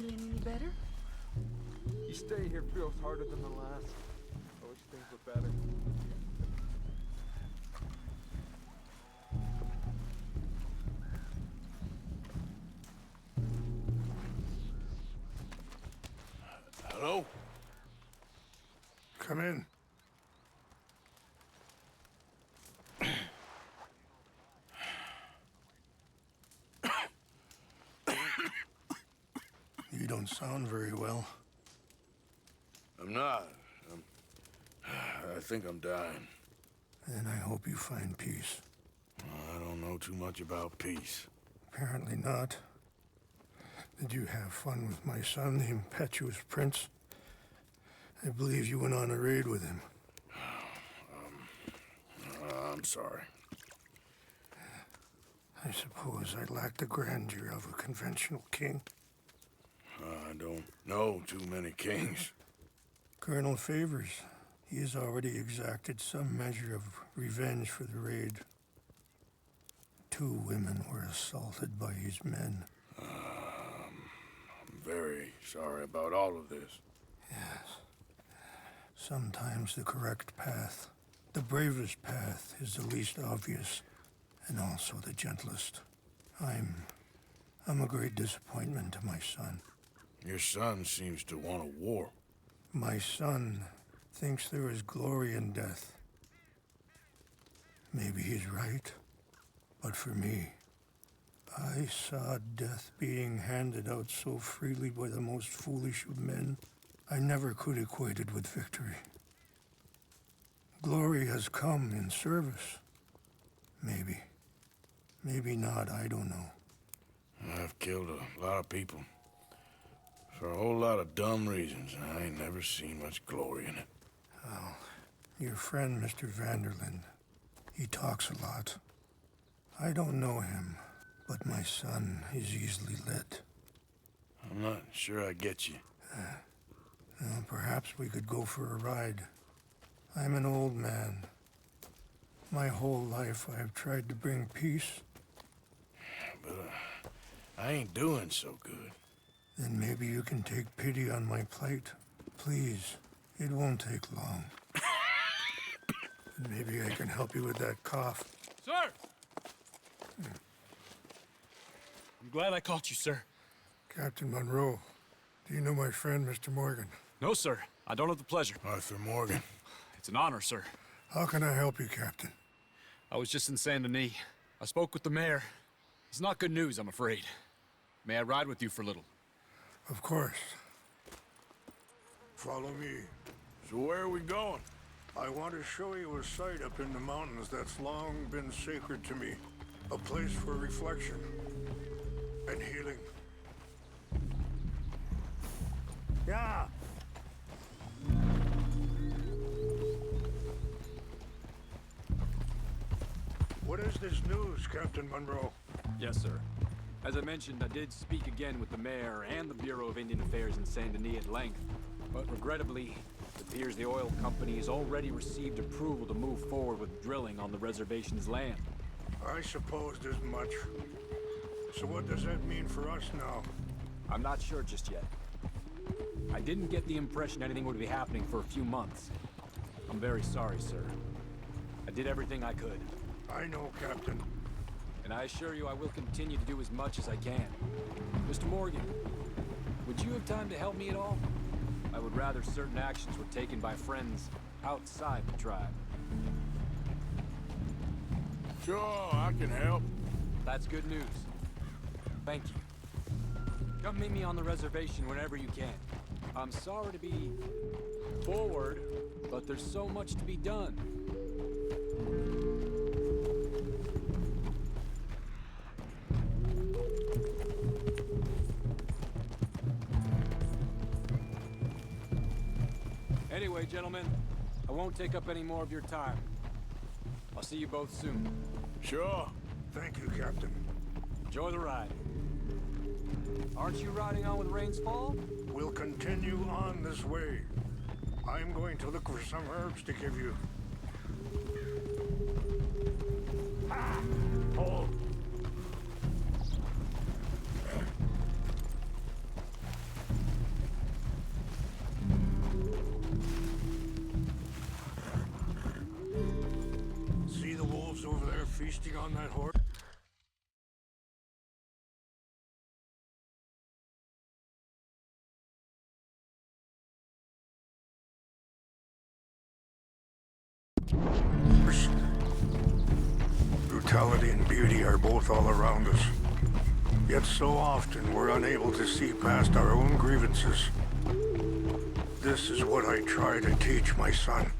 feeling any better? Each day here feels harder than the last. I wish things were better. Hello? Come in. You don't sound very well. I'm not. I think I'm dying. And I hope you find peace. I don't know too much about peace. Apparently not. Did you have fun with my son, the impetuous prince? I believe you went on a raid with him. I'm sorry. I suppose I lack the grandeur of a conventional king. I don't know too many kings. Colonel Favors, he has already exacted some measure of revenge for the raid. 2 women were assaulted by his men. I'm very sorry about all of this. Yes. Sometimes the correct path, the bravest path, is the least obvious, and also the gentlest. I'm a great disappointment to my son. Your son seems to want a war. My son thinks there is glory in death. Maybe he's right, but for me, I saw death being handed out so freely by the most foolish of men, I never could equate it with victory. Glory has come in service. Maybe. Maybe not, I don't know. I've killed a lot of people. For a whole lot of dumb reasons, and I ain't never seen much glory in it. Oh, your friend, Mr. Vanderlyn, he talks a lot. I don't know him, but my son is easily led. I'm not sure I get you. Well, perhaps we could go for a ride. I'm an old man. My whole life I've tried to bring peace. But I ain't doing so good. Then maybe you can take pity on my plight. Please, it won't take long. And maybe I can help you with that cough. Sir! I'm glad I caught you, sir. Captain Monroe, do you know my friend, Mr. Morgan? No, sir. I don't have the pleasure. Arthur Morgan. It's an honor, sir. How can I help you, Captain? I was just in Saint Denis. I spoke with the mayor. It's not good news, I'm afraid. May I ride with you for a little? Of course. Follow me. So where are we going? I want to show you a site up in the mountains that's long been sacred to me. A place for reflection and healing. Yeah. What is this news, Captain Monroe? Yes, sir. As I mentioned, I did speak again with the mayor and the Bureau of Indian Affairs in Saint Denis at length. But regrettably, it appears the oil company has already received approval to move forward with drilling on the reservation's land. I supposed as much. So what does that mean for us now? I'm not sure just yet. I didn't get the impression anything would be happening for a few months. I'm very sorry, sir. I did everything I could. I know, Captain. And I assure you I will continue to do as much as I can. Mr. Morgan, would you have time to help me at all? I would rather certain actions were taken by friends outside the tribe. Sure, I can help. That's good news. Thank you. Come meet me on the reservation whenever you can. I'm sorry to be forward, but there's so much to be done. Anyway, gentlemen, I won't take up any more of your time. I'll see you both soon. Sure. Thank you, Captain. Enjoy the ride. Aren't you riding on with rains fall? We'll continue on this way. I'm going to look for some herbs to give you. Ah! Hold! feasting on that horse? Brutality and beauty are both all around us. Yet so often we're unable to see past our own grievances. This is what I try to teach my son.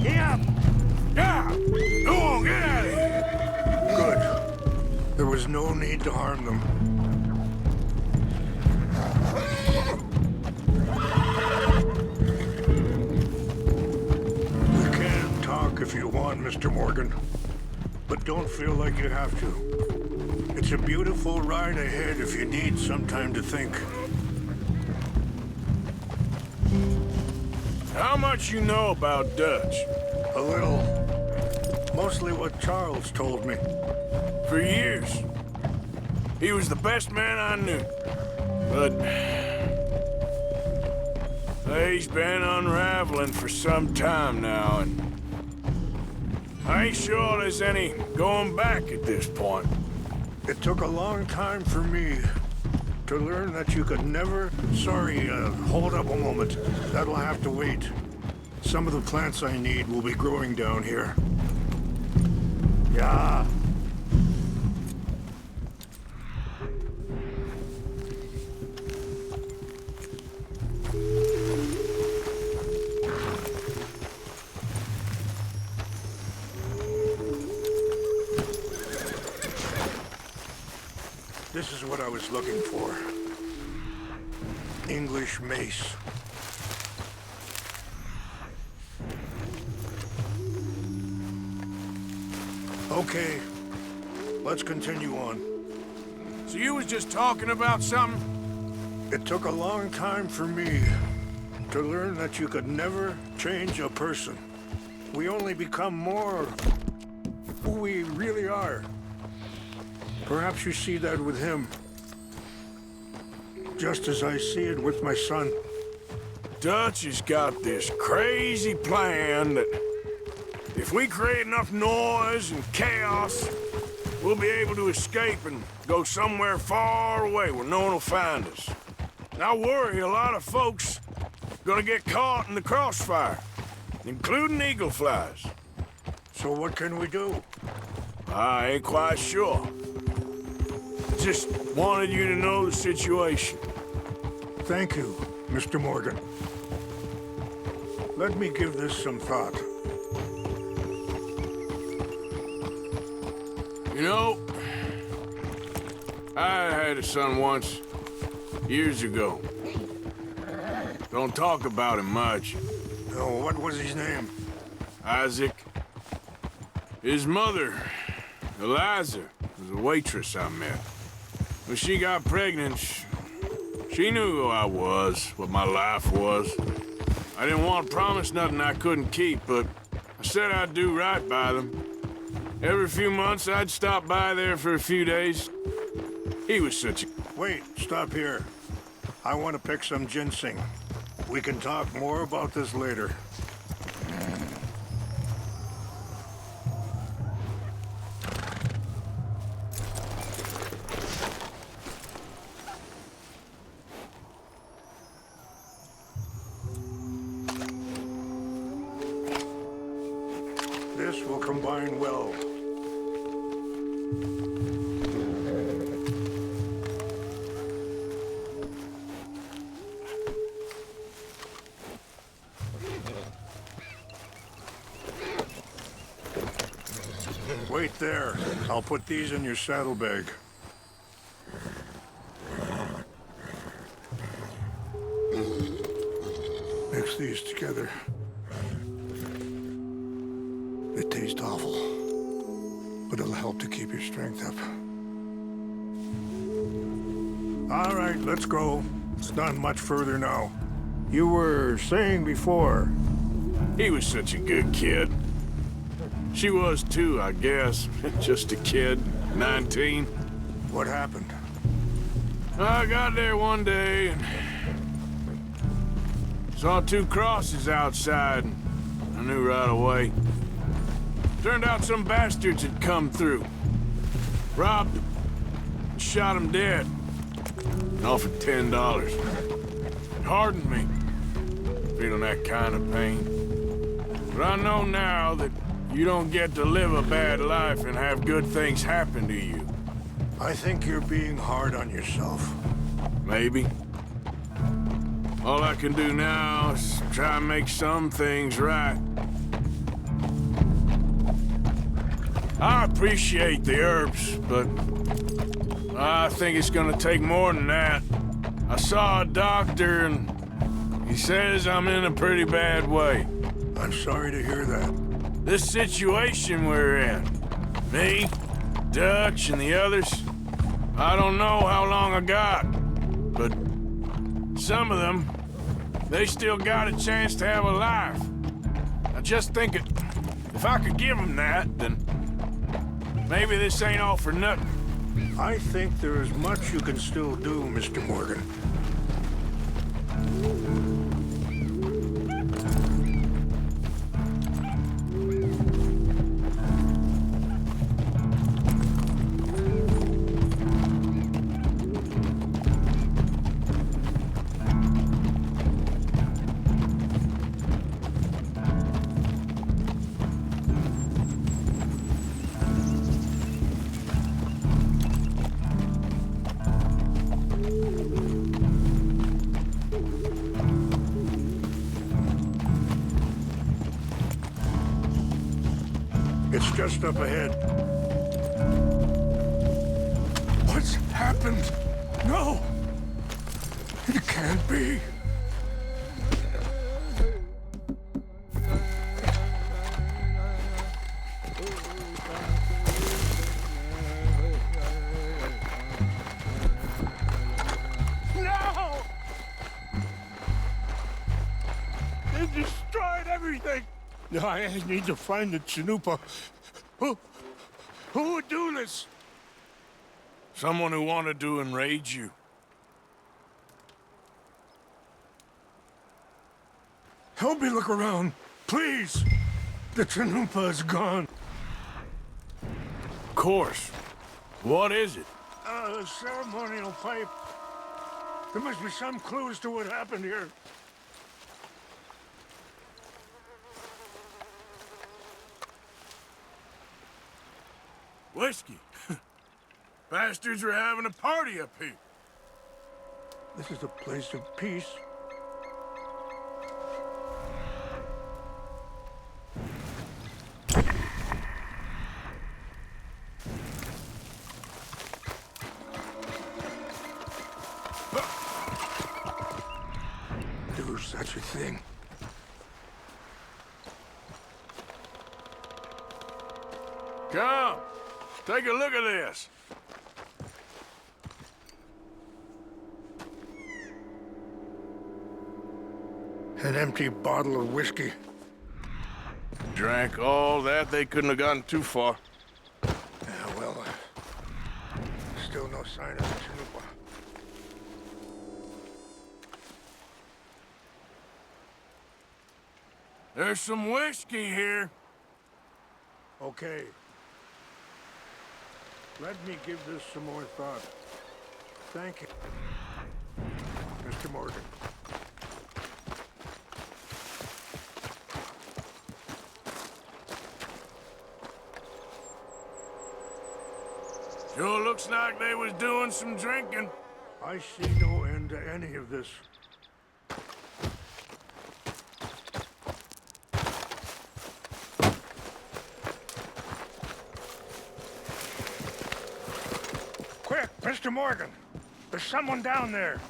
Get up! Yeah! Go on, get out of here! Good. There was no need to harm them. We can talk if you want, Mr. Morgan. But don't feel like you have to. It's a beautiful ride ahead if you need some time to think. How much you know about Dutch? A little. Mostly what Charles told me. For years. He was the best man I knew. But... he's been unraveling for some time now, and... I ain't sure there's any going back at this point. It took a long time for me to learn that you could never... Sorry, hold up a moment. That'll have to wait. Some of the plants I need will be growing down here. Yeah. This is what I was looking for. English mace. Okay, let's continue on. So you was just talking about something? It took a long time for me to learn that you could never change a person. We only become more who we really are. Perhaps you see that with him, just as I see it with my son. Dutch has got this crazy plan that if we create enough noise and chaos, we'll be able to escape and go somewhere far away where no one will find us. And I worry a lot of folks are gonna get caught in the crossfire, including eagle flies. So what can we do? I ain't quite sure. Just wanted you to know the situation. Thank you, Mr. Morgan. Let me give this some thought. You know, I had a son once, years ago. Don't talk about him much. Oh, what was his name? Isaac. His mother, Eliza, was a waitress I met. When she got pregnant, she knew who I was, what my life was. I didn't want to promise nothing I couldn't keep, but I said I'd do right by them. Every few months, I'd stop by there for a few days. He was such a... Wait, stop here. I want to pick some ginseng. We can talk more about this later. This will combine well. Wait there. I'll put these in your saddlebag. Mix these together. It tastes awful, but it'll help to keep your strength up. All right, let's go. It's not much further now. You were saying before... He was such a good kid. She was too, I guess. Just a kid, 19. What happened? I got there one day and saw two crosses outside. I knew right away. Turned out some bastards had come through. Robbed him. Shot him dead. And offered $10. It hardened me. Feeling that kind of pain. But I know now that you don't get to live a bad life and have good things happen to you. I think you're being hard on yourself. Maybe. All I can do now is try and make some things right. I appreciate the herbs, but I think it's gonna take more than that. I saw a doctor and he says I'm in a pretty bad way. I'm sorry to hear that. This situation we're in, me, Dutch, and the others, I don't know how long I got, but some of them, they still got a chance to have a life. I just think if I could give them that, then maybe this ain't all for nothing. I think there is much you can still do, Mr. Morgan. It's just up ahead. What's happened? No! It can't be. No! They destroyed everything! I need to find the Chanupa. Who would do this? Someone who wanted to enrage you. Help me look around, please. The Chanupa is gone. Of course. What is it? A ceremonial pipe. There must be some clues to what happened here. Whiskey. Bastards are having a party up here. This is a place of peace. Do such a thing. Come, take a look at this. An empty bottle of whiskey. Drank all that, they couldn't have gotten too far. Yeah, well, still no sign of the Chanupa. There's some whiskey here. Okay. Let me give this some more thought. Thank you, Mr. Morgan. Sure looks like they was doing some drinking. I see no end to any of this. Quick, Mr. Morgan! There's someone down there.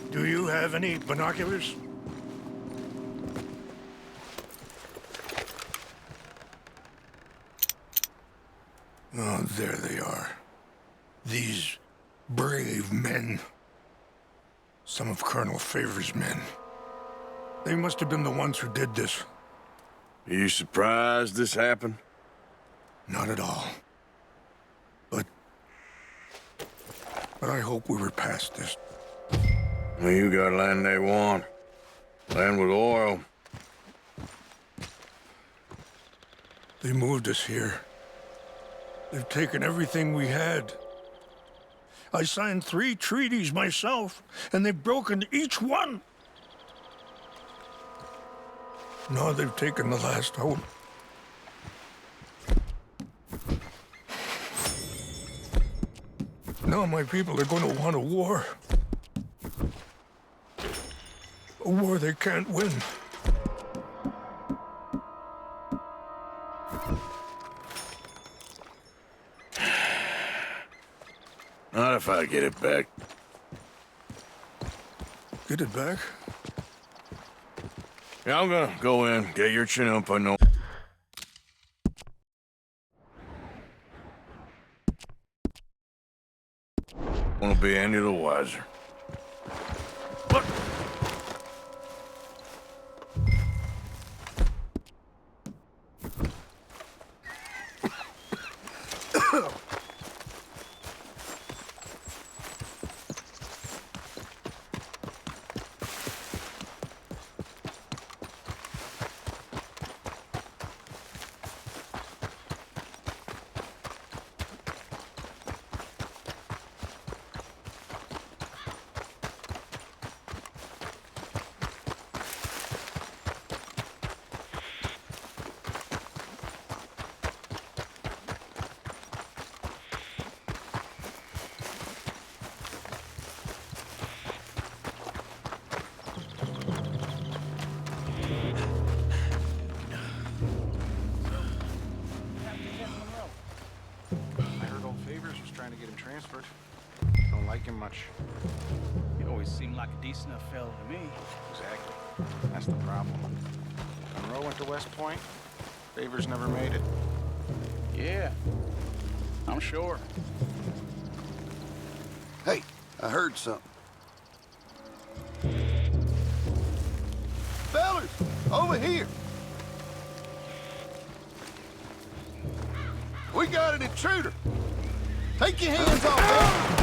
Do you have any binoculars? Oh, there they are. These brave men. Some of Colonel Favor's men. They must have been the ones who did this. Are you surprised this happened? Not at all. But I hope we were past this. Well, you got land they want. Land with oil. They moved us here. They've taken everything we had. I signed 3 treaties myself, and they've broken each one. Now they've taken the last hope. Now my people are going to want a war. A war they can't win. Not if I get it back. Get it back? Yeah, I'm gonna go in, get your Chinook, I know. Won't be any the wiser. Look! Trying to get him transferred. Don't like him much. He always seemed like a decent enough fellow to me. Exactly. That's the problem. Monroe went to West Point. Favors never made it. Yeah, I'm sure. Hey, I heard something. Fellas, over here. We got an intruder. Take your hands off him.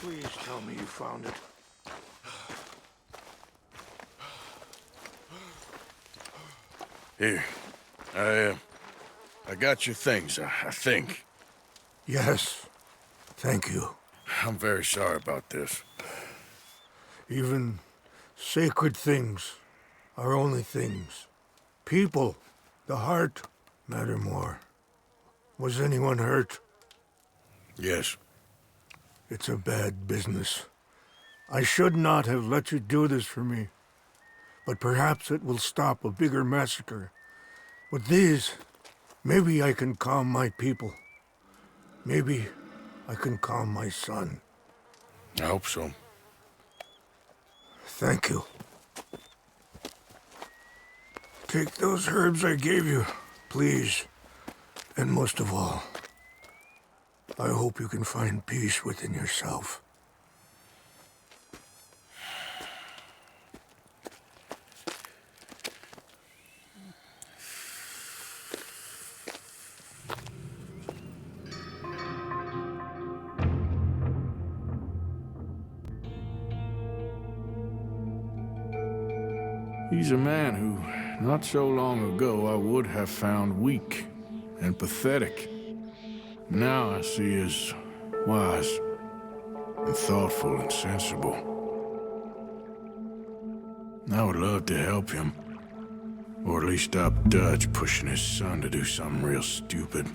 Please tell me you found it. Here. I got your things, I think. Yes. Thank you. I'm very sorry about this. Even sacred things are only things. People, the heart, matter more. Was anyone hurt? Yes. It's a bad business. I should not have let you do this for me. But perhaps it will stop a bigger massacre. With these, maybe I can calm my people. Maybe I can calm my son. I hope so. Thank you. Take those herbs I gave you, please. And most of all, I hope you can find peace within yourself. He's a man who, not so long ago, I would have found weak and pathetic. Now I see as wise and thoughtful and sensible. I would love to help him, or at least stop Dutch pushing his son to do something real stupid.